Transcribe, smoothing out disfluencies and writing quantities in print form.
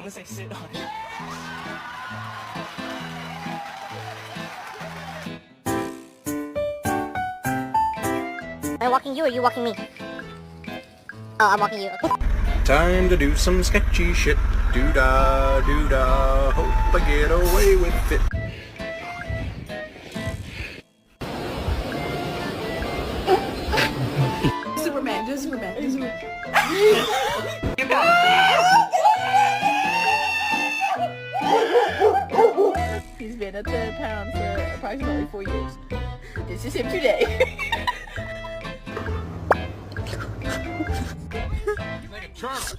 Unless I sit on it. Am I walking you or are you walking me? Oh, I'm walking you. Okay. Time to do some sketchy shit. Doo-dah, doo-dah, hope I get away with it. Superman, do Superman, do Superman. You got it. He's been at the pound for approximately 4 years. This is him today. Like a turtle.